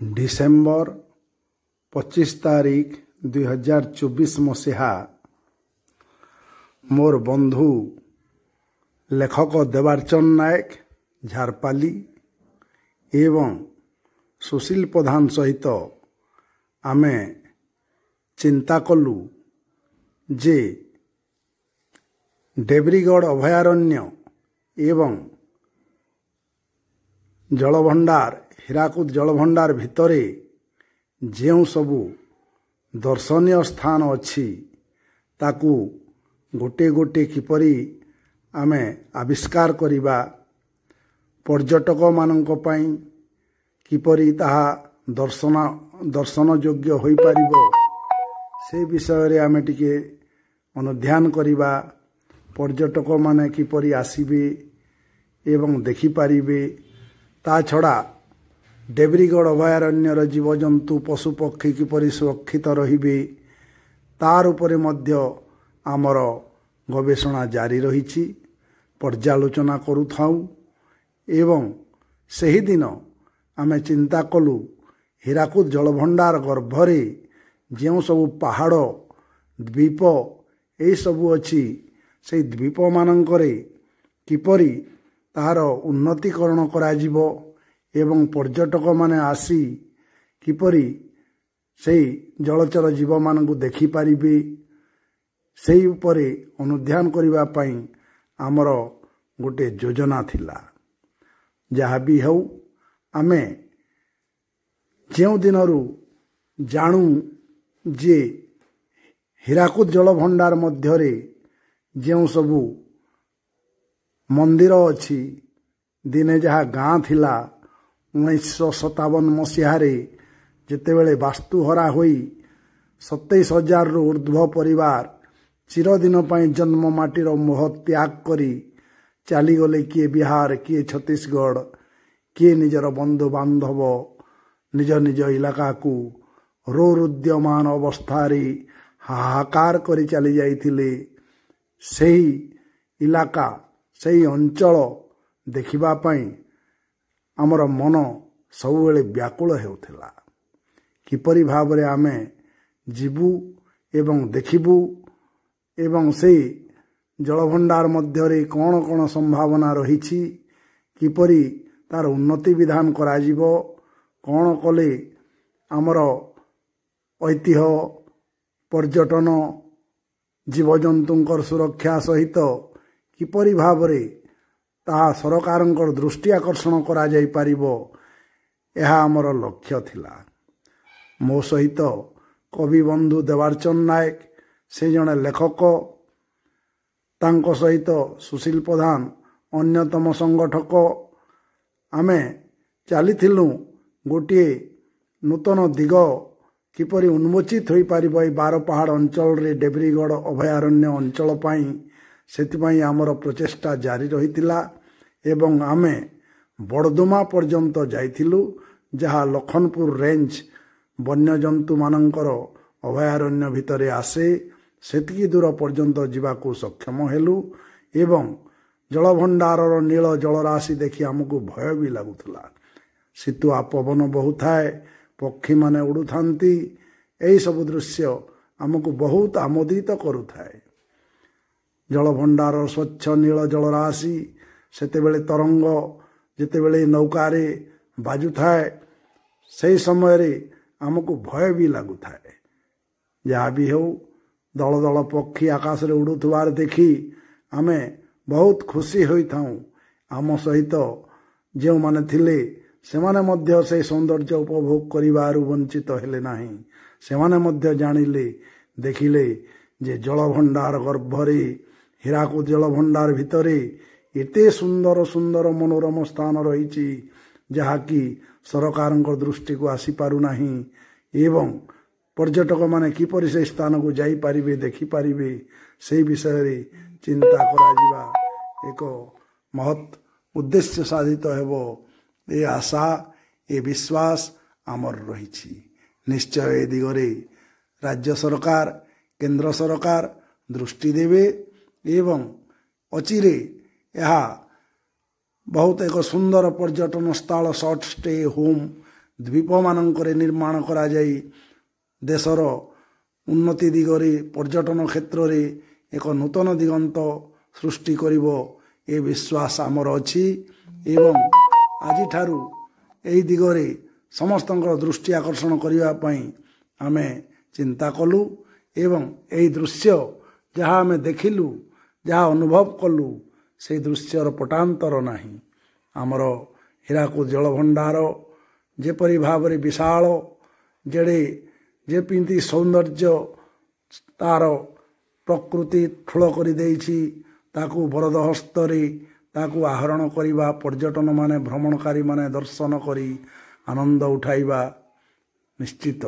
December 25 तारिख 2024 मसीहा मोर बंधु लेखक देवार्चन नायक झारपाली एवं सुशील प्रधान सहित आमे चिंता कलु जे देब्रीगढ़ अभयारण्य एवं जलभंडार हीराकुद जलभंडार भितरे जेउ सबु दर्शनीय स्थान अच्छी ताकू गोटे गोटे किपरि आमे आविष्कार करिबा पर्यटक मानक पई किपरि ताहा दर्शन योग्य होई पारिबो से विषय रे आमे टिके अनुध्यान करिबा पर्यटक माने किपरि आसीबे एवं देखि पारिबे ता छड़ा देब्रीगढ़ अभयारण्यर जीवजंतु पशुपक्षी किपरि सुरक्षित रहिबे तार उपरे मध्य आमर गवेषणा जारी रहिछि पर्यालोचना करुथाउ एवं सही दिन आमे चिंता कलु हीराकुद जलभंडार गर्भरे जेउ सबु पहाड़ द्वीप एई सबु अछि से द्वीप मानंकरे किपरि ताहार उन्नतीकरण करा जिवो एवं पर्यटक माने आसी किपरि सेई जलचर जीव मानकु देखि पारिबे सेई उपरे अनुध्यान करिबा पई आमर गोटे योजना थिला। जहा भी हौ आमे जेउ दिनरु जानू जे हीराकुद जलभंडार मध्यरे जेउ सबु मंदिर अच्छी दिने जहा गाँ थिला 1957 मसीहारे जेतेबेले वास्तुहरा होई 27,000 रु ऊर्ध्व परिवार चिरदिन पई जन्म माटीर मोह त्याग करी चली गले किए बिहार किए छत्तीसगढ़ किए निजर बंधु बांधव निज निज इलाका को रोरुद्यमान अवस्थारे हाहाकार करी चली जाइथिले सेही इलाका सेही अंचल देखिबा पई आमर मन सबुबेले व्याकुल हेउथिला किपरि भाबरे आमे जीवु एवं देखिबु एवं से जलभंडार मध्यरे कौन कौन संभावना रहिछि किपरि तार उन्नति विधान करा जिवो कौन कले आमर ऐतिह्य पर्यटन जीवजंतुंकर सुरक्षा सहित किपरि भाबरे ता सरकारंकर दृष्टि आकर्षण करा जाई पारिबो एहा आमर लक्ष्य थिला। मो सहित कवि बंधु देवार्चन नायक से जने लेखक तांको सहित सुशील प्रधान अन्यतम संगठक आमे चलीथिलु गोटे नूतन दिग किपरि उन्मोचित होई पारिबो ए 12 पहाड़ अंचल रे देब्रीगढ़ अभयारण्य अंचल पाई सेतिपाई आमर प्रचेष्टा जारी रहितिला एवं आमे बड़दुमा पर्यंत जाइथिलु जहा लखनपुर रेंज वन्यजंतु मानंकर अभयारण्य भितरे आसे सेतिकी दूर पर्यंत जीवाकू सक्षम हेलु एवं जलभंडारर नील जलराशि देखि आमको भय भी लागुथला शीतुआ पवन बहुथाए पक्षी माने उड़ुथांती एई सब दृश्य आमको बहुत आमोदित करुथाए जलभंडार स्वच्छ नील जलराशि सेतेबेले तरंग जेतेबेले नौकारे बाजुथाए से समय रे आमको भय भी लागुथाए जहा भी हो दल दल पक्षी आकाश रे उड़ुथवार देखी आमे बहुत खुशी होई थाउ आम सहित जेउ माने थिले सेमाने मध्य से सौंदर्य उपभोग करिबारु वंचित हेले नाही सेमाने मध्य जानिले देखिले जे जलभंडार गर्भरे हीराकुद जलभंडार भितरे एते सुंदर सुंदर मनोरम स्थान रहिछि जहाँकि सरकारंकर दृष्टि को आसी पारु नाही एवं पर्यटक माने किपरि से स्थान को जाई पारिबे देखि पारिबे से विषय रे चिंता करा जिबा एक महत् उद्देश्य साधित हेबो ए आशा ए विश्वास आमर रहिछि निश्चय ए दिगरे राज्य सरकार केंद्र सरकार दृष्टि देवे एवं अचिरे यह बहुत एक सुंदर पर्यटन स्थल शॉर्ट स्टे होम ଦ୍ୱୀପମାନଙ୍କରେ ନିର୍ମାଣ କରାଯାଇ ଦେଶର ଉନ୍ନତି ଦିଗରେ ପର୍ଯ୍ୟଟନ କ୍ଷେତ୍ରରେ ଏକ ନୂତନ ଦିଗନ୍ତ ସୃଷ୍ଟି କରିବ ଏ ବିଶ୍ୱାସ ଆମର ଅଛି ଏବଂ ଆଜିଠାରୁ ଏହି ଦିଗରେ ସମସ୍ତଙ୍କର ଦୃଷ୍ଟି ଆକର୍ଷଣ କରିବା ପାଇଁ ଆମେ ଚିନ୍ତା କଲୁ ଏବଂ ଏହି ଦୃଶ୍ୟ ଯାହା ଆମେ ଦେଖିଲୁ, ଯାହା ଅନୁଭବ କଲୁ, ସେହି ଦୃଶ୍ୟର ପଟାନ୍ତର ନାହିଁ। ଆମର ହୀରାକୁଦ ଜଳଭଣ୍ଡାର ଯେପରି ଭାବରେ ବିଶାଳ, ଯେମିତି ସୌନ୍ଦର୍ଯ୍ୟ ତାର ପ୍ରକୃତି ଠୁଳ କରିଦେଇଛି, ତାକୁ ବରଦ ହସ୍ତରେ ତାକୁ ଆହରଣ କରିବା, ପର୍ଯ୍ୟଟନମାନେ ଭ୍ରମଣକାରୀମାନେ ଦର୍ଶନ କରି ଆନନ୍ଦ ଉଠାଇବା ନିଶ୍ଚିତ।